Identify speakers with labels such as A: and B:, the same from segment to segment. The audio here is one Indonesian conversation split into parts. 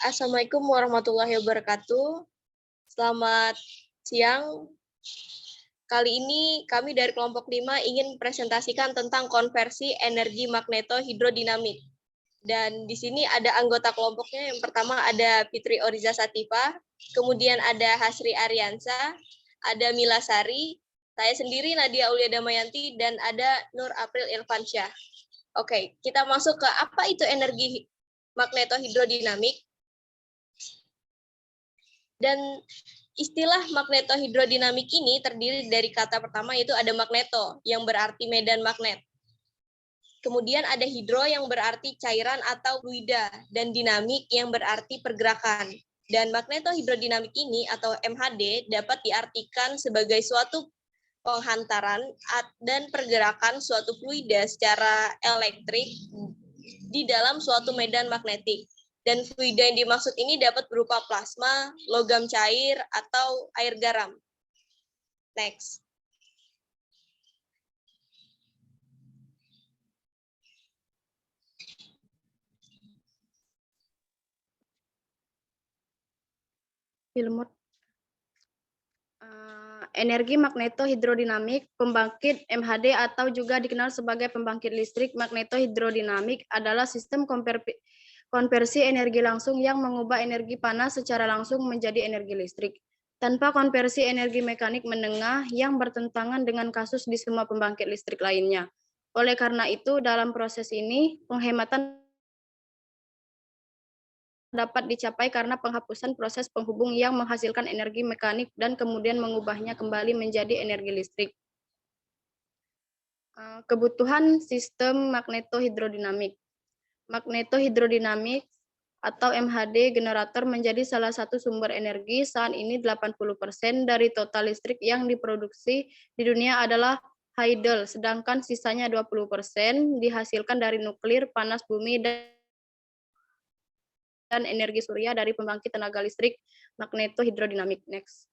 A: Assalamualaikum warahmatullahi wabarakatuh. Selamat siang. Kali ini kami dari kelompok 5 ingin presentasikan tentang konversi energi magnetohidrodinamik. Dan di sini ada anggota kelompoknya. Yang pertama ada Fitri Oriza Sativa, kemudian ada Hasri Ariansa, ada Mila Sari, saya sendiri Nadia Aulia Damayanti, dan ada Nur April Irfansyah. Oke, kita masuk ke apa itu energi magnetohidrodinamik. Dan istilah magnetohidrodinamik ini terdiri dari kata pertama yaitu ada magneto yang berarti medan magnet. Kemudian ada hidro yang berarti cairan atau fluida dan dinamik yang berarti pergerakan. Dan magnetohidrodinamik ini atau MHD dapat diartikan sebagai suatu penghantaran dan pergerakan suatu fluida secara elektrik di dalam suatu medan magnetik. Dan fluida yang dimaksud ini dapat berupa plasma, logam cair, atau air garam. Next.
B: Filmot. Energi magnetohidrodinamik, pembangkit MHD atau juga dikenal sebagai pembangkit listrik magnetohidrodinamik adalah sistem konversi energi langsung yang mengubah energi panas secara langsung menjadi energi listrik. Tanpa konversi energi mekanik menengah yang bertentangan dengan kasus di semua pembangkit listrik lainnya. Oleh karena itu, dalam proses ini, penghematan dapat dicapai karena penghapusan proses penghubung yang menghasilkan energi mekanik dan kemudian mengubahnya kembali menjadi energi listrik. Kebutuhan sistem magnetohidrodinamik. Magnetohidrodinamik atau MHD generator menjadi salah satu sumber energi. Saat ini 80% dari total listrik yang diproduksi di dunia adalah hydel, sedangkan sisanya 20% dihasilkan dari nuklir, panas bumi, dan energi surya dari pembangkit tenaga listrik magnetohidrodinamik. Next.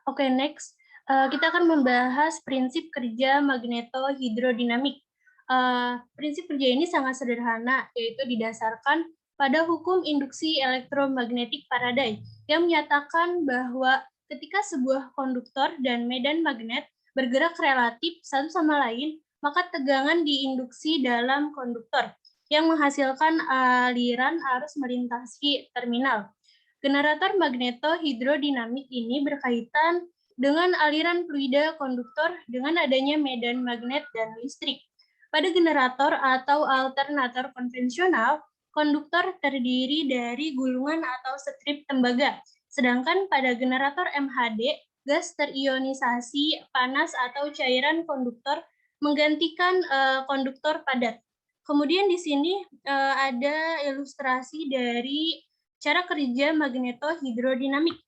C: Oke, next. Kita akan membahas prinsip kerja magnetohidrodinamik. Prinsip kerja ini sangat sederhana, yaitu didasarkan pada hukum induksi elektromagnetik Faraday yang menyatakan bahwa ketika sebuah konduktor dan medan magnet bergerak relatif satu sama lain, maka tegangan diinduksi dalam konduktor yang menghasilkan aliran arus melintasi terminal. Generator magnetohidrodinamik ini berkaitan dengan aliran fluida konduktor dengan adanya medan magnet dan listrik. Pada generator atau alternator konvensional, konduktor terdiri dari gulungan atau strip tembaga. Sedangkan pada generator MHD, gas terionisasi panas atau cairan konduktor menggantikan konduktor padat. Kemudian di sini ada ilustrasi dari cara kerja magnetohidrodinamik.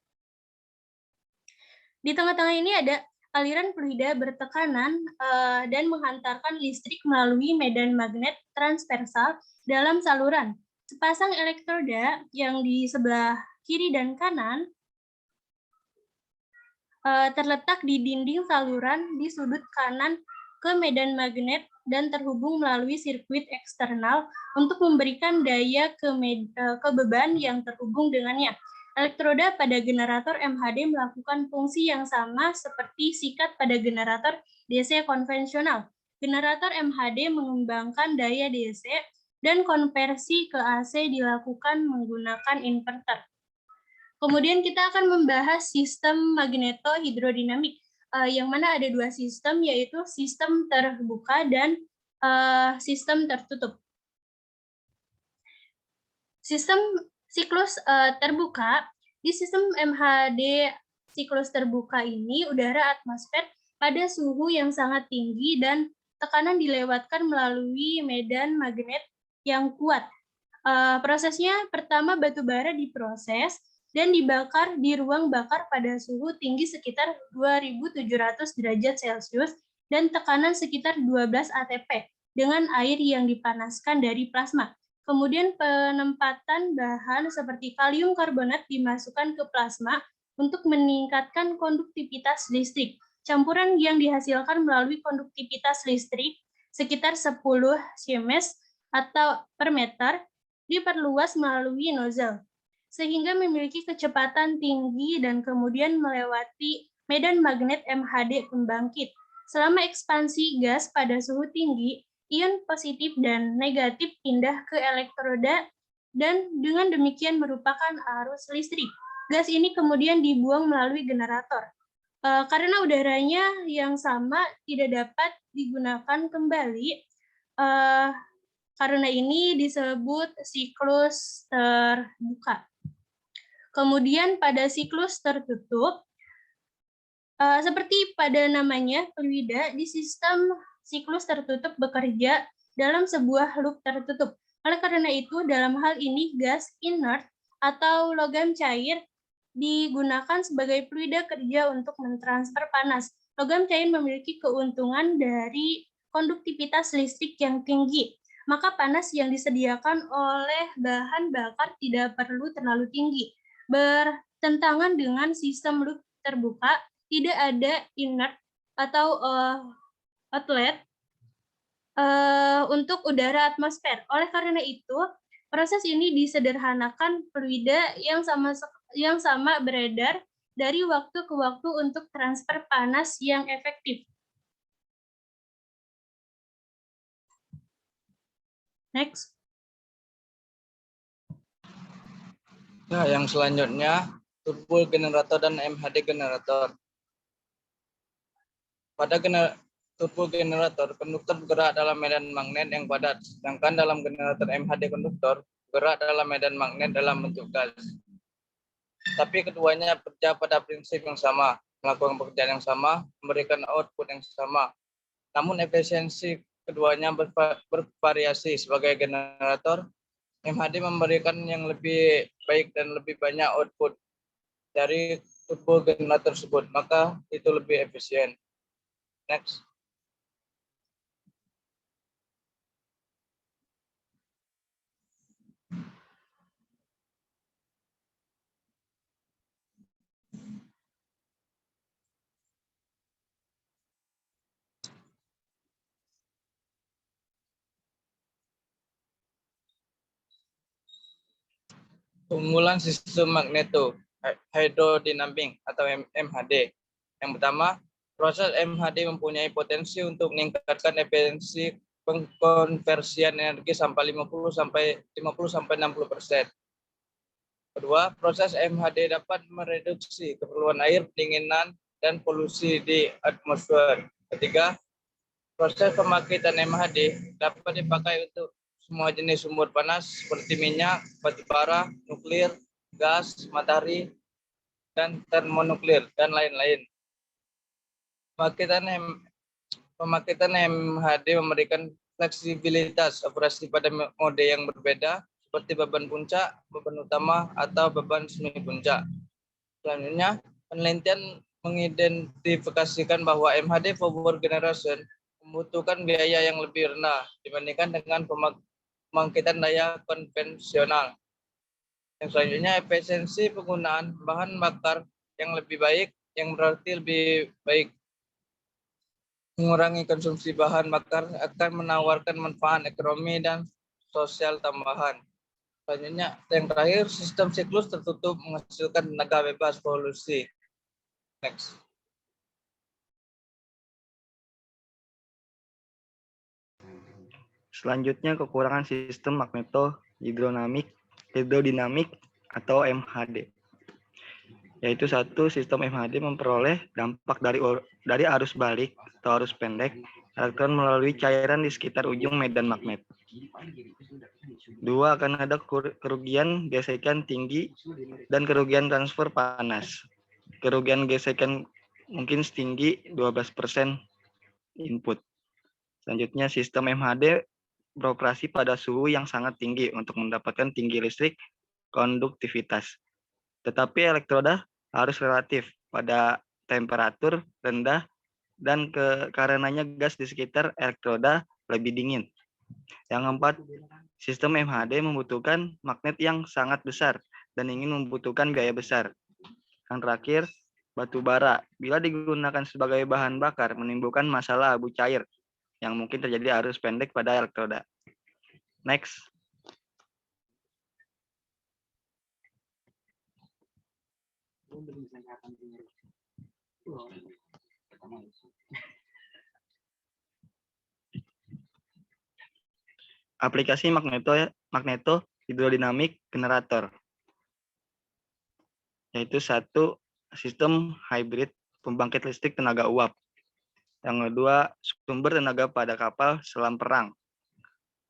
C: Di tengah-tengah ini ada aliran fluida bertekanan dan menghantarkan listrik melalui medan magnet transversal dalam saluran. Sepasang elektroda yang di sebelah kiri dan kanan terletak di dinding saluran di sudut kanan ke medan magnet dan terhubung melalui sirkuit eksternal untuk memberikan daya ke beban yang terhubung dengannya. Elektroda pada generator MHD melakukan fungsi yang sama seperti sikat pada generator DC konvensional. Generator MHD mengembangkan daya DC dan konversi ke AC dilakukan menggunakan inverter. Kemudian kita akan membahas sistem magnetohidrodinamik, yang mana ada dua sistem, yaitu sistem terbuka dan sistem tertutup. Sistem siklus terbuka, di sistem MHD siklus terbuka ini udara atmosfer pada suhu yang sangat tinggi dan tekanan dilewatkan melalui medan magnet yang kuat. Prosesnya pertama batu bara diproses dan dibakar di ruang bakar pada suhu tinggi sekitar 2.700 derajat Celcius dan tekanan sekitar 12 atp dengan air yang dipanaskan dari plasma. Kemudian penempatan bahan seperti kalium karbonat dimasukkan ke plasma untuk meningkatkan konduktivitas listrik. Campuran yang dihasilkan melalui konduktivitas listrik sekitar 10 siemens atau per meter diperluas melalui nozzle sehingga memiliki kecepatan tinggi dan kemudian melewati medan magnet MHD pembangkit. Selama ekspansi gas pada suhu tinggi, ion positif dan negatif pindah ke elektroda dan dengan demikian merupakan arus listrik. Gas ini kemudian dibuang melalui generator. Karena udaranya yang sama tidak dapat digunakan kembali, karena ini disebut siklus terbuka. Kemudian pada siklus tertutup, seperti pada namanya, fluida di sistem siklus tertutup bekerja dalam sebuah loop tertutup. Oleh karena itu, dalam hal ini gas inert atau logam cair digunakan sebagai fluida kerja untuk mentransfer panas. Logam cair memiliki keuntungan dari konduktivitas listrik yang tinggi, maka panas yang disediakan oleh bahan bakar tidak perlu terlalu tinggi. Bertentangan dengan sistem loop terbuka, tidak ada inert atau outlet untuk udara atmosfer. Oleh karena itu, proses ini disederhanakan fluida yang sama beredar dari waktu ke waktu untuk transfer panas yang efektif. Next.
D: Nah, yang selanjutnya turbo generator dan MHD generator. Pada turbo generator, konduktor bergerak dalam medan magnet yang padat, sedangkan dalam generator MHD konduktor bergerak dalam medan magnet dalam bentuk gas. Tapi keduanya bekerja pada prinsip yang sama, melakukan pekerjaan yang sama, memberikan output yang sama. Namun efisiensi keduanya bervariasi. Sebagai generator, MHD memberikan yang lebih baik dan lebih banyak output dari turbo generator tersebut, maka itu lebih efisien. Next. Keunggulan sistem magneto hydrodynamic atau MHD. Yang pertama, proses MHD mempunyai potensi untuk meningkatkan efisiensi pengkonversian energi sampai 50-60%. Kedua, proses MHD dapat mereduksi keperluan air, pendinginan, dan polusi di atmosfer. Ketiga, proses pembangkitan MHD dapat dipakai untuk semua jenis sumber panas seperti minyak, batu bara, nuklir, gas, matahari, dan termonuklir, dan lain-lain. Pemakaian MHD memberikan fleksibilitas operasi pada mode yang berbeda, seperti beban puncak, beban utama, atau beban semi puncak. Selanjutnya, penelitian mengidentifikasikan bahwa MHD power generation membutuhkan biaya yang lebih rendah dibandingkan dengan pembangkitan daya konvensional. Yang selanjutnya, efisiensi penggunaan bahan bakar yang lebih baik, yang berarti lebih baik. Mengurangi konsumsi bahan bakar akan menawarkan manfaat ekonomi dan sosial tambahan. Selanjutnya, yang terakhir, sistem siklus tertutup menghasilkan tenaga bebas polusi. Next.
E: Selanjutnya, kekurangan sistem magneto-hidrodinamik atau MHD. Yaitu satu, sistem MHD memperoleh dampak dari arus balik atau arus pendek elektron melalui cairan di sekitar ujung medan magnet. Dua, akan ada kerugian gesekan tinggi dan kerugian transfer panas. Kerugian gesekan mungkin setinggi 12% input. Selanjutnya, sistem MHD beroperasi pada suhu yang sangat tinggi untuk mendapatkan tinggi listrik konduktivitas. Tetapi elektroda harus relatif pada temperatur rendah dan karenanya gas di sekitar elektroda lebih dingin. Yang keempat, sistem MHD membutuhkan magnet yang sangat besar dan ingin membutuhkan biaya besar. Yang terakhir, batu bara bila digunakan sebagai bahan bakar menimbulkan masalah abu cair yang mungkin terjadi arus pendek pada elektroda. Next. Aplikasi magneto hidrodinamik generator, yaitu satu, sistem hybrid pembangkit listrik tenaga uap. Yang kedua, sumber tenaga pada kapal selam perang.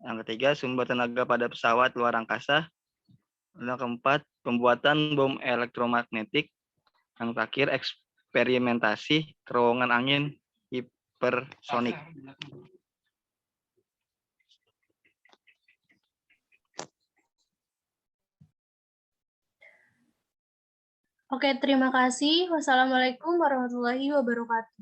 E: Yang ketiga, sumber tenaga pada pesawat luar angkasa. Yang keempat, pembuatan bom elektromagnetik. Yang terakhir, eksperimentasi terowongan angin hipersonik.
C: Oke, terima kasih. Wassalamualaikum warahmatullahi wabarakatuh.